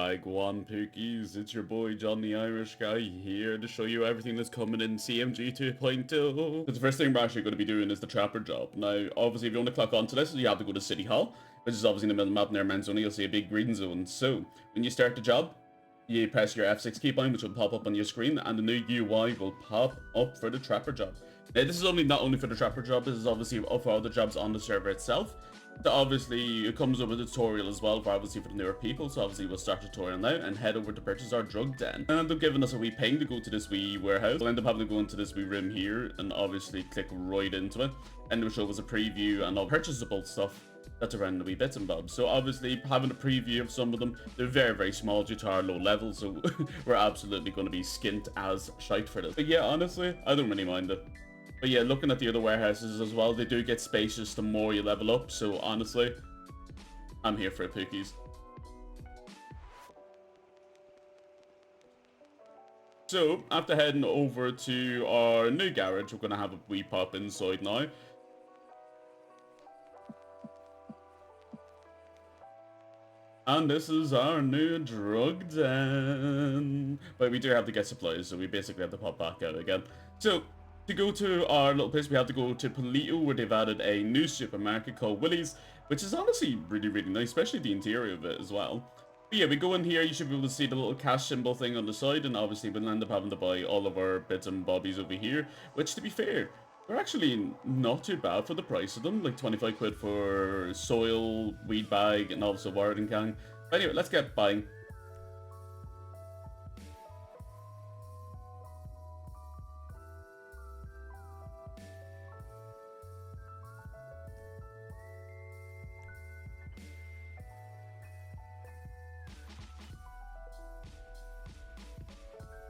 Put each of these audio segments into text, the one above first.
Wagwan Pookies, it's your boy JonTheIrishGuy here to show you everything that's coming in CMG 2.0. The first thing we're actually going to be doing is the trapper job. Now, obviously, if you want to click onto this, you have to go to City Hall, which is obviously in the middle of the map near Mount Zone. You'll see a big green zone. So, when you start the job, you press your F6 keybind, which will pop up on your screen, and the new UI will pop up for the trapper job. Now, this is not only for the trapper job, this is obviously for all the jobs on the server itself. So obviously, it comes with a tutorial as well for the newer people. So obviously, we'll start the tutorial now and head over to purchase our drug den. And end up giving us a wee ping to go to this wee warehouse. We'll end up having to go into this wee room here and obviously click right into it. And it'll show us a preview and all purchasable stuff that's around the wee bits and bobs. So obviously, having a preview of some of them, they're very, very small due to our low level. So we're absolutely going to be skint as shite for this. But yeah, honestly, I don't really mind it. But yeah, looking at the other warehouses as well, they do get spacious the more you level up. So honestly, I'm here for it, Pookies. So after heading over to our new garage, we're going to have a wee pop inside now. And this is our new drug den. But we do have to get supplies, so we basically have to pop back out again. So to go to our little place, we have to go to Polito, where they've added a new supermarket called Willie's, which is honestly really, really nice, especially the interior of it as well. But yeah, we go in here, you should be able to see the little cash symbol thing on the side, and obviously we'll end up having to buy all of our bits and bobbies over here, which, to be fair, they're actually not too bad for the price of them, like 25 quid for soil, weed bag, and also watering can. But anyway, let's get buying.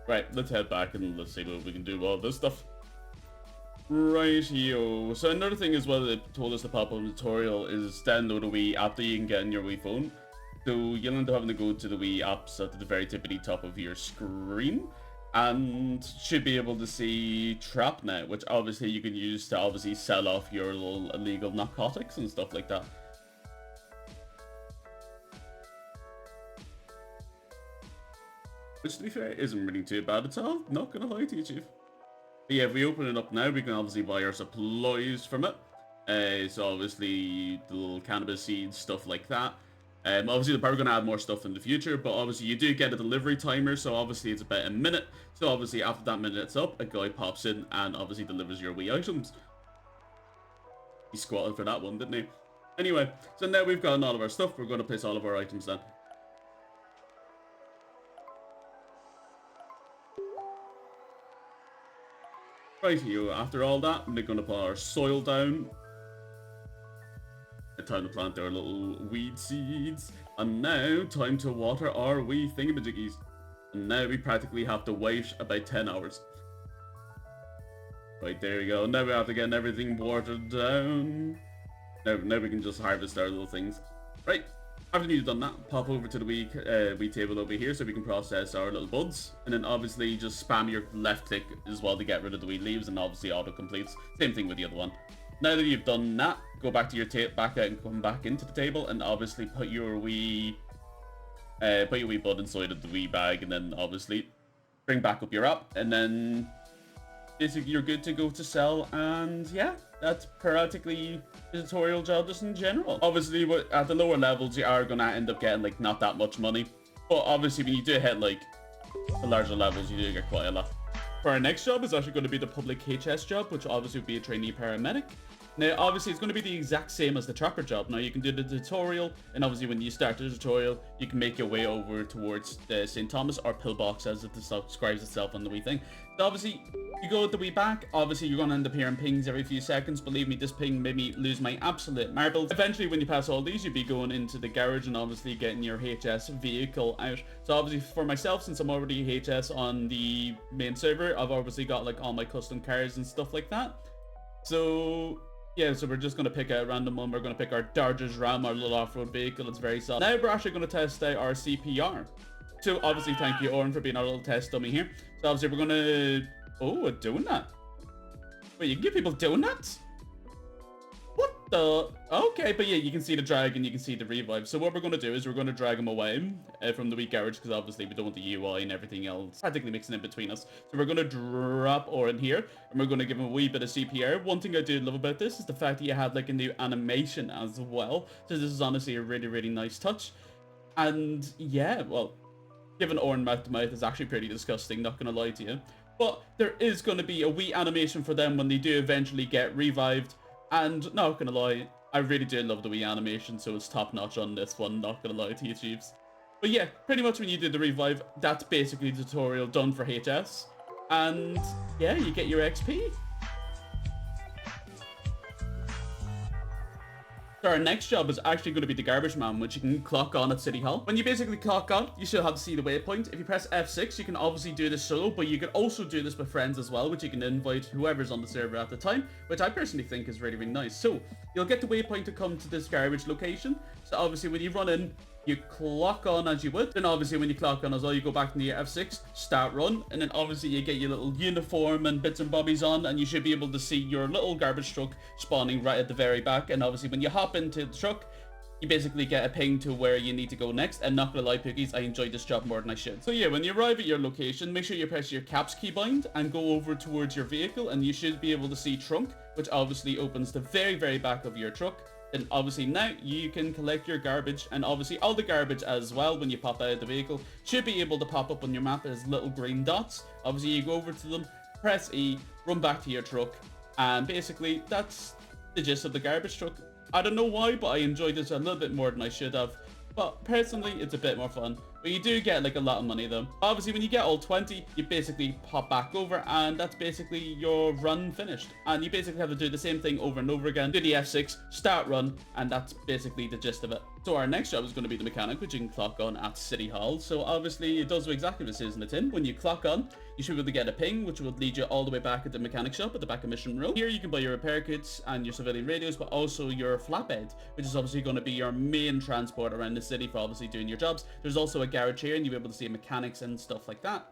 Right, let's head back and let's see what we can do with all this stuff. Rightio. So another thing as well that told us to pop up in the tutorial is download a wee app that you can get on your wee phone. So you'll end up having to go to the wee apps at the very tippity top of your screen. And should be able to see Trap now, which obviously you can use to obviously sell off your little illegal narcotics and stuff like that. Which, to be fair, isn't really too bad at all. Not gonna lie to you, Chief. But yeah, if we open it up now, we can obviously buy our supplies from it. So obviously, the little cannabis seeds, stuff like that. Obviously, they're probably gonna add more stuff in the future, but obviously you do get a delivery timer, so obviously it's about a minute. So obviously after that minute's up, a guy pops in and obviously delivers your wee items. He squatted for that one, didn't he? Anyway, so now we've gotten all of our stuff, we're gonna place all of our items down. Rightio, after all that, we're going to put our soil down. Time to plant our little weed seeds. And now, time to water our wee thingamajiggies. And now we practically have to wait about 10 hours. Right, there we go. Now we have to get everything watered down. Now we can just harvest our little things. Right. After you've done that, pop over to the wee table over here so we can process our little buds. And then obviously just spam your left click as well to get rid of the wee leaves, and obviously auto completes. Same thing with the other one. Now that you've done that, go back to your back out and come back into the table, and obviously put your wee bud inside of the wee bag, and then obviously bring back up your app, and then basically you're good to go to sell. And yeah, that's practically the tutorial job just in general. Obviously, at the lower levels, you are gonna end up getting like not that much money, but obviously when you do hit like the larger levels, you do get quite a lot. For our next job is actually going to be the public HS job, which obviously would be a trainee paramedic. Now, obviously, it's going to be the exact same as the trapper job. Now, you can do the tutorial, and obviously, when you start the tutorial, you can make your way over towards the St. Thomas or Pillbox, as it describes itself on the wee thing. So, obviously, you go at the wee back. Obviously, you're going to end up hearing pings every few seconds. Believe me, this ping made me lose my absolute marbles. Eventually, when you pass all these, you'll be going into the garage and obviously getting your HS vehicle out. So, obviously, for myself, since I'm already HS on the main server, I've obviously got like all my custom cars and stuff like that. So yeah, so we're just going to pick a random one. We're going to pick our Dodgers Ram, our little off-road vehicle. It's very solid. Now we're actually going to test out our CPR. So obviously, thank you, Oren, for being our little test dummy here. So obviously, we're going to... Oh, a donut. Wait, you can give people donuts? What? So, okay, but yeah, you can see the drag and you can see the revive. So what we're going to do is we're going to drag them away from the weak garage, because obviously we don't want the UI and everything else practically mixing in between us. So we're going to drop Or in here, and we're going to give him a wee bit of CPR. One thing I do love about this is the fact that you have like a new animation as well. So this is honestly a really, really nice touch. And yeah, well, giving Orin mouth to mouth is actually pretty disgusting, not going to lie to you. But there is going to be a wee animation for them when they do eventually get revived. And not gonna lie, I really do love the Wii animation, so it's top notch on this one, not gonna lie to you, Chiefs. But yeah, pretty much when you do the revive, that's basically the tutorial done for HS. And yeah, you get your XP. So our next job is actually going to be the garbage man, which you can clock on at City Hall. When you basically clock on, you should have to see the waypoint. If you press F6, you can obviously do this solo, but you can also do this with friends as well, which you can invite whoever's on the server at the time, which I personally think is really, really nice. So you'll get the waypoint to come to this garbage location. So obviously when you run in, you clock on as you would. Then obviously when you clock on as well, you go back to your F6, start run, and then obviously you get your little uniform and bits and bobbies on, and you should be able to see your little garbage truck spawning right at the very back. And obviously when you hop into the truck, you basically get a ping to where you need to go next. And not gonna lie, Piggies, I enjoyed this job more than I should. So yeah, when you arrive at your location, make sure you press your caps keybind and go over towards your vehicle, and you should be able to see trunk, which obviously opens the very, very back of your truck. Then obviously now you can collect your garbage, and obviously all the garbage as well when you pop out of the vehicle should be able to pop up on your map as little green dots. Obviously you go over to them, press E, run back to your truck, and basically that's the gist of the garbage truck. I don't know why, but I enjoyed this a little bit more than I should have. But personally, it's a bit more fun. But you do get like a lot of money though. Obviously, when you get all 20, you basically pop back over, and that's basically your run finished. And you basically have to do the same thing over and over again. Do the F6, start run, and that's basically the gist of it. So our next job is going to be the mechanic, which you can clock on at City Hall. So obviously, it does exactly what it says in the tin. When you clock on, you should be able to get a ping, which will lead you all the way back at the mechanic shop at the back of Mission Row. Here you can buy your repair kits and your civilian radios, but also your flatbed, which is obviously going to be your main transport around the city for obviously doing your jobs. There's also a garage here, and you'll be able to see mechanics and stuff like that.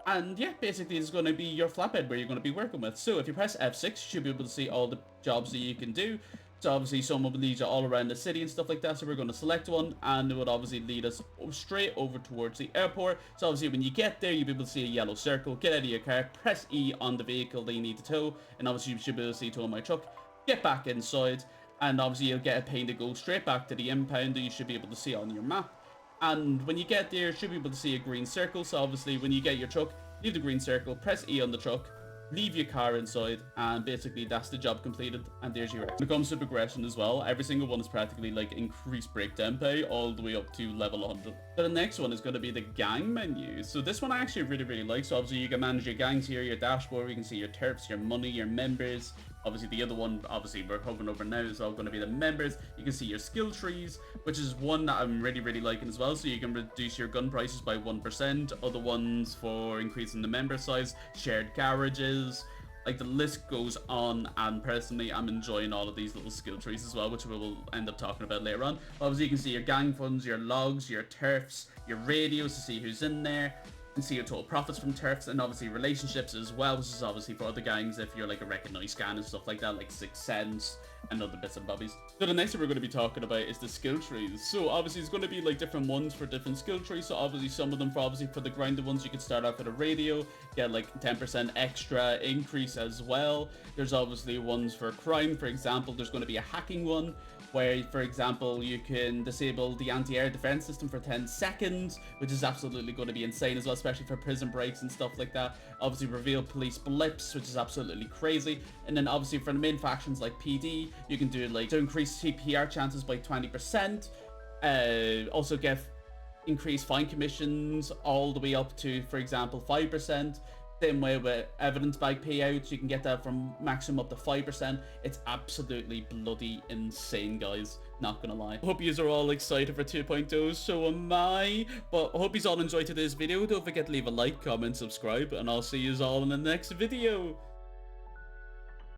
And yeah, basically it's going to be your flatbed where you're going to be working with. So if you press F6, you should be able to see all the jobs that you can do. So obviously some will lead you all around the city and stuff like that. So we're going to select one, and it would obviously lead us straight over towards the airport. So obviously when you get there, you'll be able to see a yellow circle. Get out of your car, press E on the vehicle that you need to tow, and obviously you should be able to see tow my truck. Get back inside, and obviously you'll get a ping to go straight back to the impound that you should be able to see on your map. And when you get there, you should be able to see a green circle. So obviously when you get your truck, leave the green circle, press E on the truck, leave your car inside, and basically that's the job completed, and there's your X. When it comes to progression as well, every single one is practically like increased breakdown pay all the way up to level 100. So the next one is going to be the gang menu. So this one I actually really like. So obviously you can manage your gangs here, your dashboard, you can see your terps, your money, your members. Obviously the other one, obviously we're hovering over now, is all going to be the members. You can see your skill trees, which is one that I'm really liking as well. So you can reduce your gun prices by 1%. Other ones for increasing the member size, shared garages, like the list goes on. And personally, I'm enjoying all of these little skill trees as well, which we will end up talking about later on. Obviously you can see your gang funds, your logs, your turfs, your radios to see who's in there. And see your total profits from turfs, and obviously relationships as well, which is obviously for other gangs if you're like a recognized scan and stuff like that, like 6 Sense and other bits and bobbies. So the next thing we're going to be talking about is the skill trees. So obviously it's going to be like different ones for different skill trees. So obviously some of them for the grinded ones, you could start off with a radio, get like 10% extra increase as well. There's obviously ones for crime. For example, there's going to be a hacking one where, for example, you can disable the anti-air defense system for 10 seconds, which is absolutely going to be insane as well, especially for prison breaks and stuff like that. Obviously, reveal police blips, which is absolutely crazy. And then obviously for the main factions like PD, you can do like to increase CPR chances by 20%. Also get increased fine commissions all the way up to, for example, 5%. Same way with evidence bag payouts, you can get that from maximum up to 5%. It's absolutely bloody insane, guys. Not gonna lie. Hope you are all excited for 2.0, so am I. But I hope you all enjoyed today's video. Don't forget to leave a like, comment, subscribe, and I'll see you all in the next video.